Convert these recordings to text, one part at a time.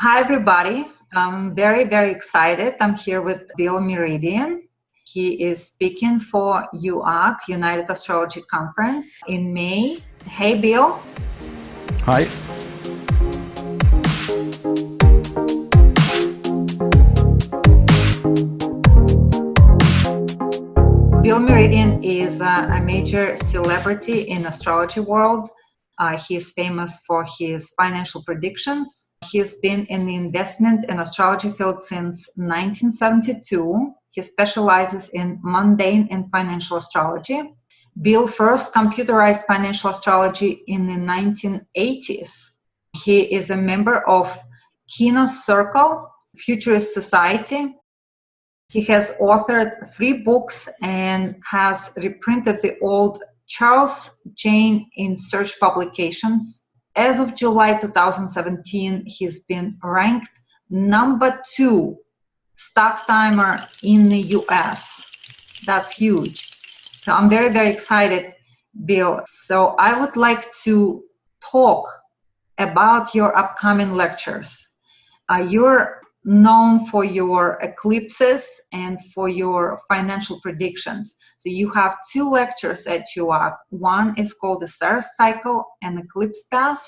Hi, everybody. I'm very, very excited. I'm here with Bill Meridian. He is speaking for UAC, United Astrology Conference, in May. Hey, Bill. Hi. Bill Meridian is a major celebrity in astrology world. He is famous for his financial predictions. He's been in the investment and astrology field since 1972. He specializes in mundane and financial astrology. Bill first computerized financial astrology in the 1980s. He is a member of Kino's Circle, Futurist Society. He has authored 3 books and has reprinted the old Charles Jane in Search publications. As of July 2017, he's been ranked number 2 stock timer in the US. That's huge. So I'm very, very excited, Bill. So I would like to talk about your upcoming lectures. You're known for your eclipses and for your financial predictions. So you have 2 lectures at UAC. One is called the Saros cycle and eclipse path.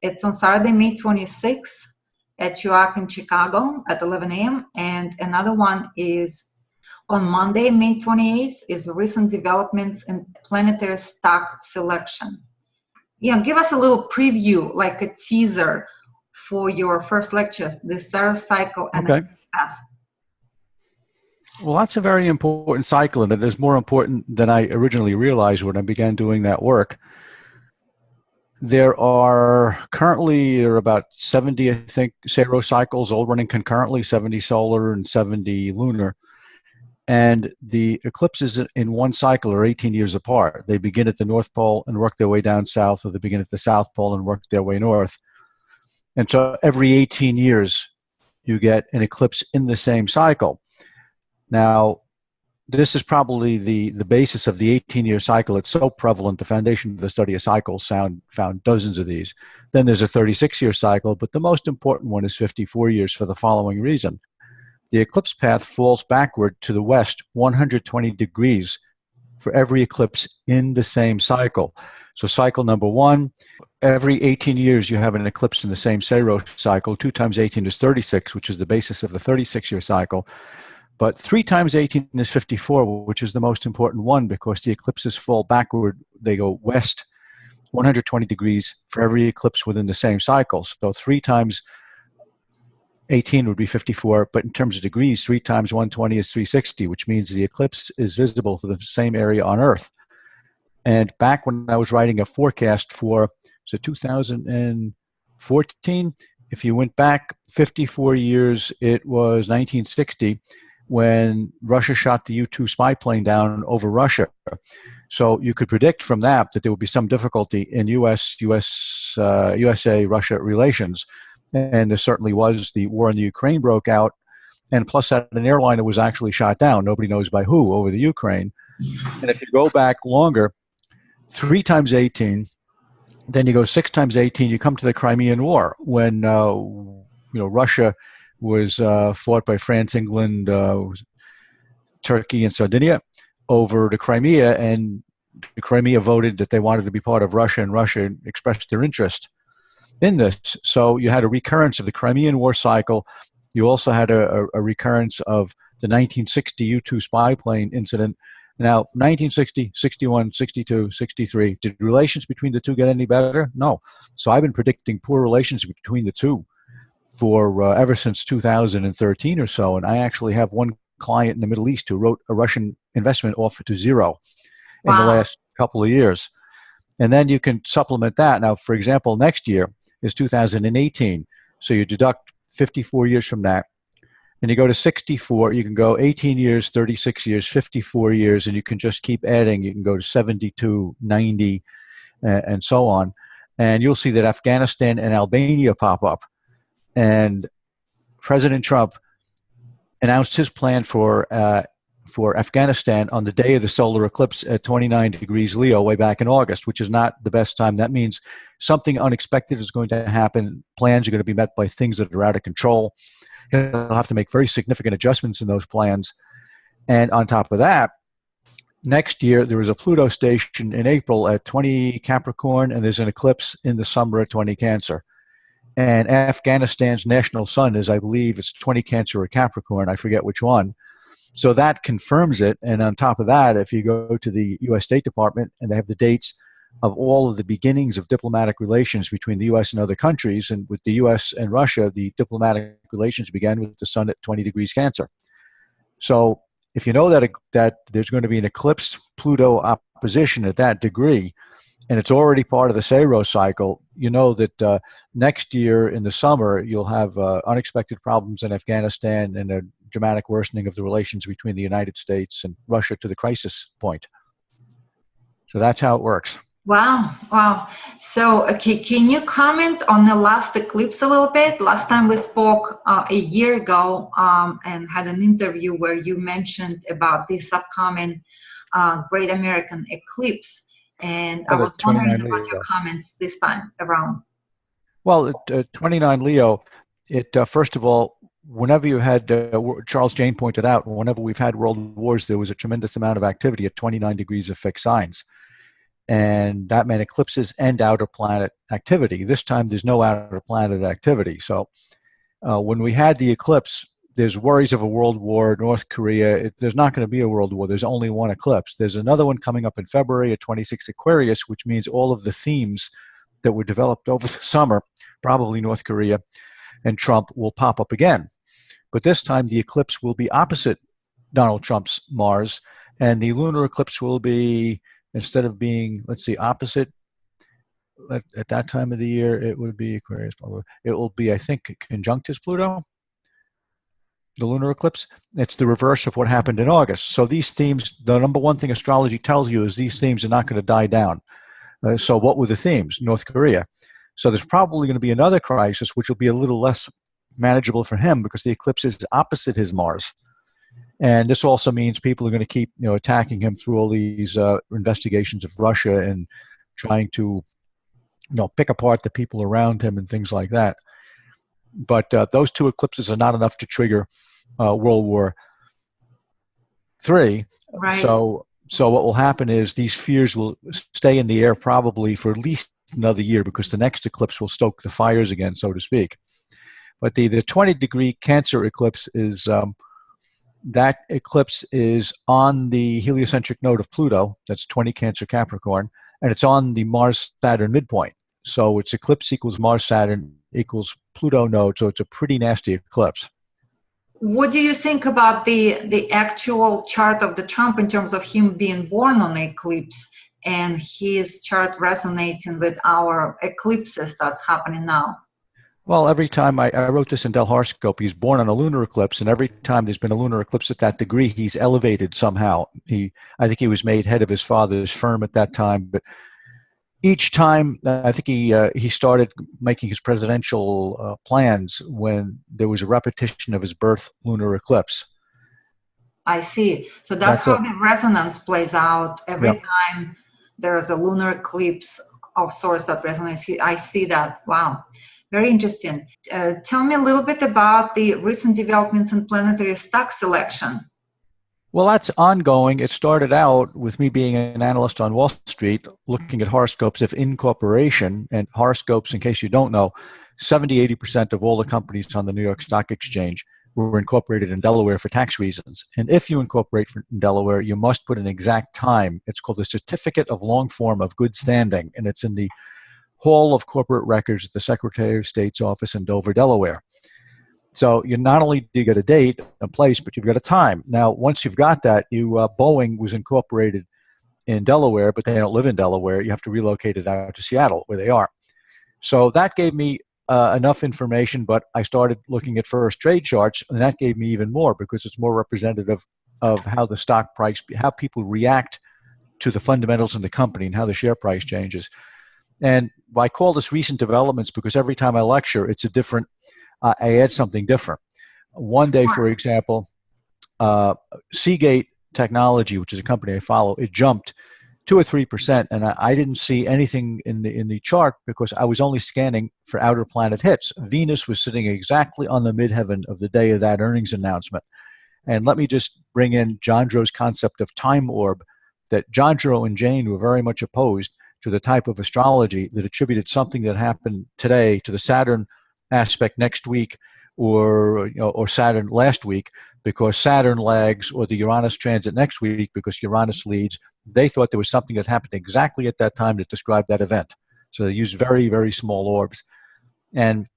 It's on Saturday, May 26th at UAC in Chicago at 11 a.m. And another one is on Monday, May 28th, is recent developments in planetary stock selection. Give us a little preview, like a teaser for your first lecture, the Saros cycle and Okay. path. Well, that's a very important cycle, and it is more important than I originally realized when I began doing that work. There are currently about 70, I think, Saros cycles, all running concurrently, 70 solar and 70 lunar. And the eclipses in one cycle are 18 years apart. They begin at the North Pole and work their way down south, or they begin at the South Pole and work their way north. And so every 18 years, you get an eclipse in the same cycle. Now, this is probably the basis of the 18-year cycle. It's so prevalent, the Foundation for the Study of Cycles found dozens of these. Then there's a 36-year cycle, but the most important one is 54 years for the following reason. The eclipse path falls backward to the west 120 degrees for every eclipse in the same cycle. So cycle number 1, every 18 years you have an eclipse in the same Saros cycle. 2 times 18 is 36, which is the basis of the 36-year cycle. But 3 times 18 is 54, which is the most important one because the eclipses fall backward. They go west 120 degrees for every eclipse within the same cycle. So 3 times 18 would be 54, but in terms of degrees, 3 times 120 is 360, which means the eclipse is visible for the same area on Earth. And back when I was writing a forecast for 2014, if you went back 54 years, it was 1960 when Russia shot the U-2 spy plane down over Russia. So you could predict from that there would be some difficulty in USA-Russia relations. And there certainly was. The war in the Ukraine broke out, and plus that an airliner was actually shot down. Nobody knows by who over the Ukraine. And if you go back longer, 3 times 18, then you go 6 times 18, you come to the Crimean War when Russia was fought by France, England, Turkey, and Sardinia over the Crimea, and the Crimea voted that they wanted to be part of Russia, and Russia expressed their interest in this. So you had a recurrence of the Crimean War cycle. You also had a recurrence of the 1960 U-2 spy plane incident. Now, 1960, 61, 62, 63, did relations between the two get any better? No. So I've been predicting poor relations between the two for ever since 2013 or so. And I actually have one client in the Middle East who wrote a Russian investment offer to 0 in the last couple of years. And then you can supplement that. Now, for example, next year is 2018. So you deduct 54 years from that. And you go to 64, you can go 18 years, 36 years, 54 years, and you can just keep adding. You can go to 72, 90, and so on. And you'll see that Afghanistan and Albania pop up. And President Trump announced his plan for for Afghanistan on the day of the solar eclipse at 29 degrees Leo way back in August, which is not the best time. That means something unexpected is going to happen. Plans are going to be met by things that are out of control. He'll have to make very significant adjustments in those plans. And on top of that, next year, there is a Pluto station in April at 20 Capricorn, and there's an eclipse in the summer at 20 Cancer. And Afghanistan's national sun is, I believe, it's 20 Cancer or Capricorn. I forget which one. So that confirms it. And on top of that, if you go to the U.S. State Department, and they have the dates of all of the beginnings of diplomatic relations between the U.S. and other countries, and with the U.S. and Russia, the diplomatic relations began with the sun at 20 degrees Cancer. So if you know that there's going to be an eclipse Pluto opposition at that degree, and it's already part of the Saros cycle, you know that next year in the summer, you'll have unexpected problems in Afghanistan and a dramatic worsening of the relations between the United States and Russia to the crisis point. So that's how it works. Wow, wow. So can you comment on the last eclipse a little bit? Last time we spoke a year ago and had an interview where you mentioned about this upcoming Great American Eclipse. And I was wondering about your comments this time around. Well, 29 Leo, first of all, whenever you had, Charles Jane pointed out, whenever we've had world wars, there was a tremendous amount of activity at 29 degrees of fixed signs. And that meant eclipses and outer planet activity. This time, there's no outer planet activity. So when we had the eclipse, there's worries of a world war, North Korea. There's not going to be a world war. There's only one eclipse. There's another one coming up in February at 26 Aquarius, which means all of the themes that were developed over the summer, probably North Korea and Trump, will pop up again. But this time, the eclipse will be opposite Donald Trump's Mars, and the lunar eclipse will be, instead of being, let's see, opposite at that time of the year, it would be Aquarius. It will be, I think, conjunct his Pluto, the lunar eclipse. It's the reverse of what happened in August. So these themes, the number one thing astrology tells you is these themes are not going to die down. So what were the themes? North Korea. So there's probably going to be another crisis, which will be a little less manageable for him because the eclipse is opposite his Mars. And this also means people are going to keep, attacking him through all these investigations of Russia and trying to, pick apart the people around him and things like that. But those two eclipses are not enough to trigger World War III. Right. So what will happen is these fears will stay in the air probably for at least another year because the next eclipse will stoke the fires again, so to speak. But the 20-degree Cancer eclipse is, that eclipse is on the heliocentric node of Pluto, that's 20 Cancer Capricorn, and it's on the Mars-Saturn midpoint. So it's eclipse equals Mars-Saturn equals Pluto node, so it's a pretty nasty eclipse. What do you think about the actual chart of the Trump in terms of him being born on the eclipse and his chart resonating with our eclipses that's happening now? Well, every time I wrote this in Del Horoscope, he's born on a lunar eclipse, and every time there's been a lunar eclipse at that degree, he's elevated somehow. I think he was made head of his father's firm at that time, but each time, I think he started making his presidential plans when there was a repetition of his birth lunar eclipse. I see. So that's how the resonance plays out. Every time there's a lunar eclipse of sorts that resonates. I see that. Wow. Very interesting. Tell me a little bit about the recent developments in planetary stock selection. Well, that's ongoing. It started out with me being an analyst on Wall Street, looking at horoscopes of incorporation. And horoscopes, in case you don't know, 70-80% of all the companies on the New York Stock Exchange were incorporated in Delaware for tax reasons. And if you incorporate in Delaware, you must put an exact time. It's called the Certificate of Long Form of Good Standing, and it's in the Hall of Corporate Records at the Secretary of State's office in Dover, Delaware. So you not only do you get a date, a place, but you've got a time. Now, once you've got that, Boeing was incorporated in Delaware, but they don't live in Delaware. You have to relocate it out to Seattle, where they are. So that gave me enough information, but I started looking at first trade charts, and that gave me even more because it's more representative of how the stock price, how people react to the fundamentals in the company and how the share price changes. And I call this recent developments because every time I lecture, it's a different, I add something different. One day, for example, Seagate Technology, which is a company I follow, it jumped 2 or 3%, and I didn't see anything in the chart because I was only scanning for outer planet hits. Venus was sitting exactly on the midheaven of the day of that earnings announcement. And let me just bring in Jandro's concept of time orb, that Jandro and Jane were very much opposed to the type of astrology that attributed something that happened today to the Saturn aspect next week, or Saturn last week, because Saturn lags, or the Uranus transit next week because Uranus leads. They thought there was something that happened exactly at that time that described that event. So they used very, very small orbs. And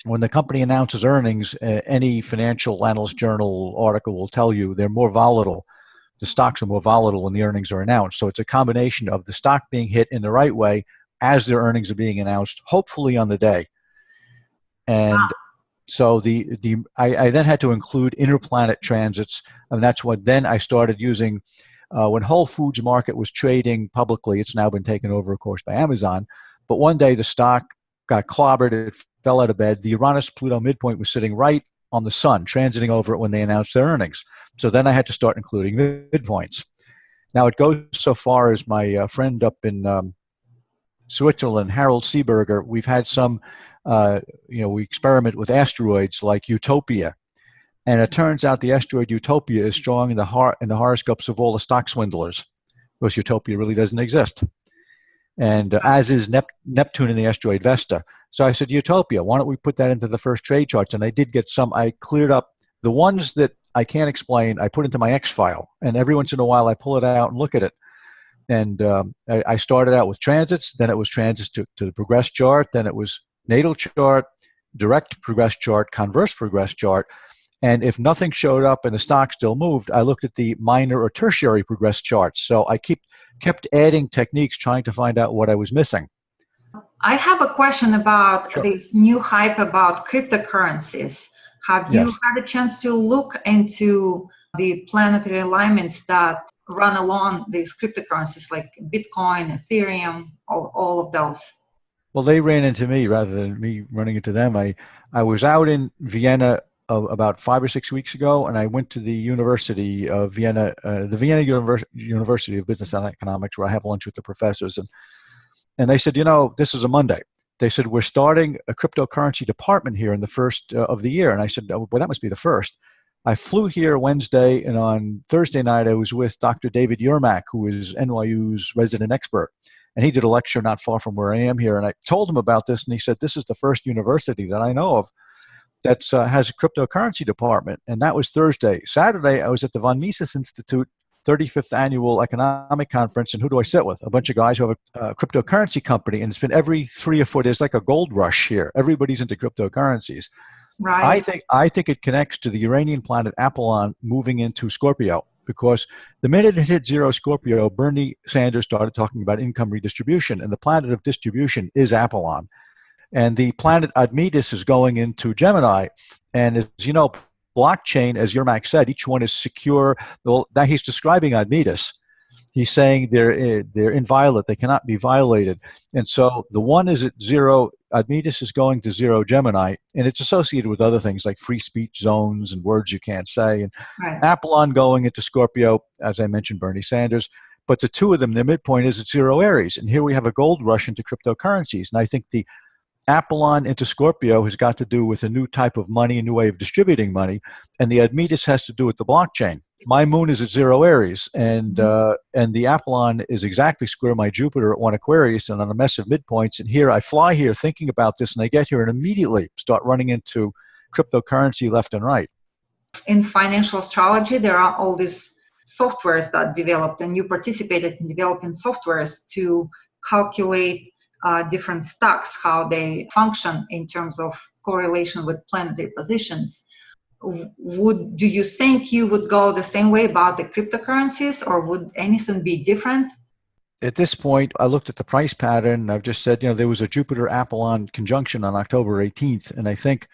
when the company announces earnings, any financial analyst journal article will tell you they're more volatile. The stocks are more volatile when the earnings are announced. So it's a combination of the stock being hit in the right way as their earnings are being announced, hopefully on the day. And so I then had to include interplanet transits, and that's what then I started using. When Whole Foods Market was trading publicly, it's now been taken over, of course, by Amazon. But one day the stock got clobbered, it fell out of bed. The Uranus-Pluto midpoint was sitting right on the sun, transiting over it when they announced their earnings. So then I had to start including midpoints. Now it goes so far as my friend up in Switzerland, Harold Seeberger, we've had some, we experiment with asteroids like Utopia. And it turns out the asteroid Utopia is strong in the horoscopes of all the stock swindlers, because Utopia really doesn't exist. And as is Neptune in the asteroid Vesta. So I said, Utopia, why don't we put that into the first trade charts? And I did get some. I cleared up the ones that I can't explain. I put into my X file. And every once in a while, I pull it out and look at it. And I started out with transits. Then it was transits to the progress chart. Then it was natal chart, direct progress chart, converse progress chart. And if nothing showed up and the stock still moved, I looked at the minor or tertiary progress charts. So I kept adding techniques, trying to find out what I was missing. I have a question about this new hype about cryptocurrencies. Have you had a chance to look into the planetary alignments that run along these cryptocurrencies like Bitcoin, Ethereum, all of those? Well, they ran into me rather than me running into them. I was out in Vienna about 5 or 6 weeks ago, and I went to the University of Vienna, the Vienna University of Business and Economics, where I have lunch with the professors. And they said, this is a Monday. They said, we're starting a cryptocurrency department here in the first of the year. And I said, well, that must be the first. I flew here Wednesday, and on Thursday night, I was with Dr. David Yermak, who is NYU's resident expert. And he did a lecture not far from where I am here. And I told him about this, and he said, this is the first university that I know of that has a cryptocurrency department. And that was Thursday. Saturday, I was at the Von Mises Institute 35th Annual Economic Conference, and who do I sit with? A bunch of guys who have a cryptocurrency company, and it's been every 3 or 4 days, like a gold rush here. Everybody's into cryptocurrencies. Right. I think it connects to the Uranian planet Apollon moving into Scorpio, because the minute it hit 0 Scorpio, Bernie Sanders started talking about income redistribution, and the planet of distribution is Apollon. And the planet Admetus is going into Gemini. And as you know, blockchain, as Yermak said, each one is secure. Well, that he's describing Admetus. He's saying they're inviolate. They cannot be violated. And so the one is at 0. Admetus is going to 0 Gemini, and it's associated with other things like free speech zones and words you can't say. And Apollon going into Scorpio, as I mentioned, Bernie Sanders. But the two of them, their midpoint is at 0 Aries. And here we have a gold rush into cryptocurrencies. And I think the Apollon into Scorpio has got to do with a new type of money, a new way of distributing money, and the Admetus has to do with the blockchain. My moon is at 0 Aries, and the Apollon is exactly square my Jupiter at 1 Aquarius and on a mess of midpoints. And here I fly here thinking about this, and I get here and immediately start running into cryptocurrency left and right. In financial astrology, there are all these softwares that developed, and you participated in developing softwares to calculate different stocks, how they function in terms of correlation with planetary positions. Do you think you would go the same way about the cryptocurrencies, or would anything be different? At this point, I looked at the price pattern. I've just said, there was a Jupiter-Apollon conjunction on October 18th, and I think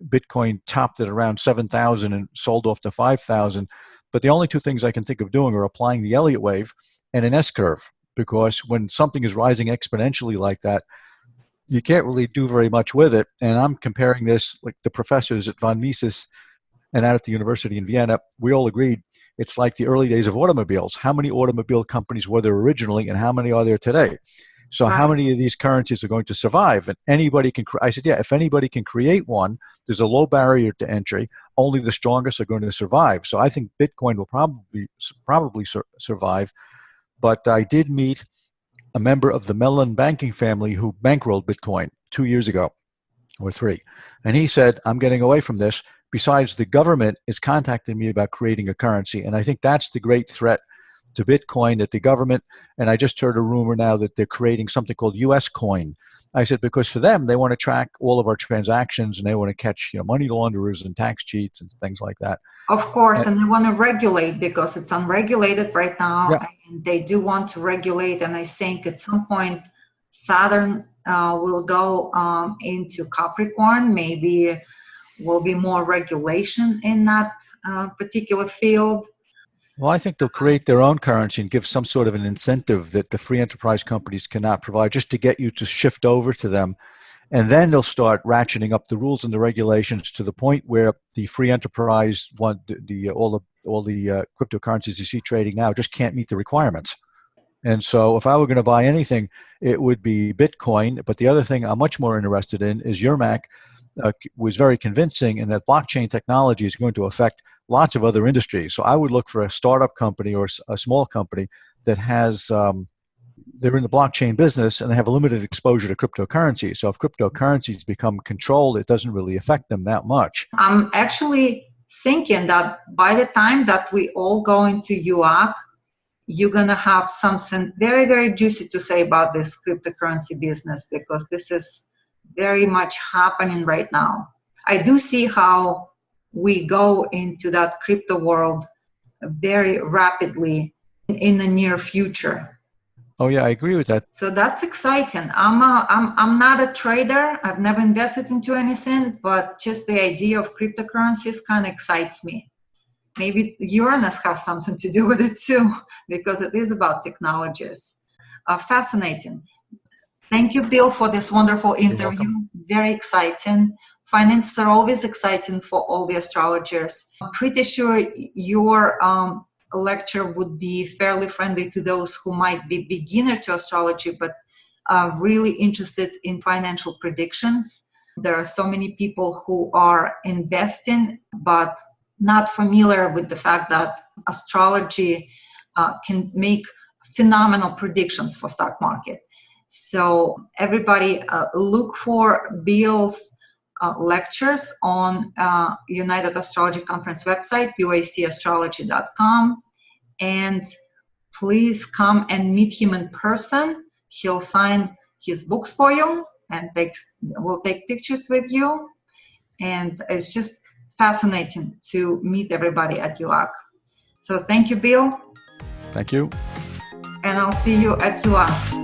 Bitcoin topped at around 7,000 and sold off to 5,000. But the only two things I can think of doing are applying the Elliott wave and an S-curve, because when something is rising exponentially like that, you can't really do very much with it. And I'm comparing this, like the professors at Von Mises and out at the university in Vienna, we all agreed it's like the early days of automobiles. How many automobile companies were there originally, and how many are there today? So how many of these currencies are going to survive? And anybody can, I said, yeah, if anybody can create one, there's a low barrier to entry. Only the strongest are going to survive. So I think Bitcoin will probably survive. But I did meet a member of the Mellon banking family who bankrolled Bitcoin 2 years ago or 3. And he said, I'm getting away from this. Besides, the government is contacting me about creating a currency. And I think that's the great threat to Bitcoin, that the government, and I just heard a rumor now that they're creating something called US coin. I said, because for them, they want to track all of our transactions and they want to catch money launderers and tax cheats and things like that. Of course, and they want to regulate because it's unregulated right now, yeah. And they do want to regulate. And I think at some point, Saturn will go into Capricorn. Maybe will be more regulation in that particular field. Well, I think they'll create their own currency and give some sort of an incentive that the free enterprise companies cannot provide, just to get you to shift over to them. And then they'll start ratcheting up the rules and the regulations to the point where the free enterprise, all the cryptocurrencies you see trading now, just can't meet the requirements. And so if I were going to buy anything, it would be Bitcoin. But the other thing I'm much more interested in is Yermak was very convincing in that blockchain technology is going to affect lots of other industries. So I would look for a startup company or a small company that has, they're in the blockchain business and they have a limited exposure to cryptocurrency. So if cryptocurrencies become controlled, it doesn't really affect them that much. I'm actually thinking that by the time that we all go into UAC, you're going to have something very, very juicy to say about this cryptocurrency business, because this is very much happening right now. I do see how we go into that crypto world very rapidly in the near future. Oh yeah, I agree with that. So that's exciting. I'm not a trader. I've never invested into anything, but just the idea of cryptocurrencies kind of excites me. Maybe Uranus has something to do with it too, because it is about technologies. Fascinating. Thank you, Bill, for this wonderful interview. Very exciting. Finances are always exciting for all the astrologers. I'm pretty sure your lecture would be fairly friendly to those who might be beginner to astrology, but really interested in financial predictions. There are so many people who are investing, but not familiar with the fact that astrology can make phenomenal predictions for stock market. So everybody look for Bill's lectures on United Astrology Conference website, uacastrology.com, and please come and meet him in person. He'll sign his books for you and will take pictures with you. And it's just fascinating to meet everybody at UAC. So thank you, Bill. Thank you. And I'll see you at UAC.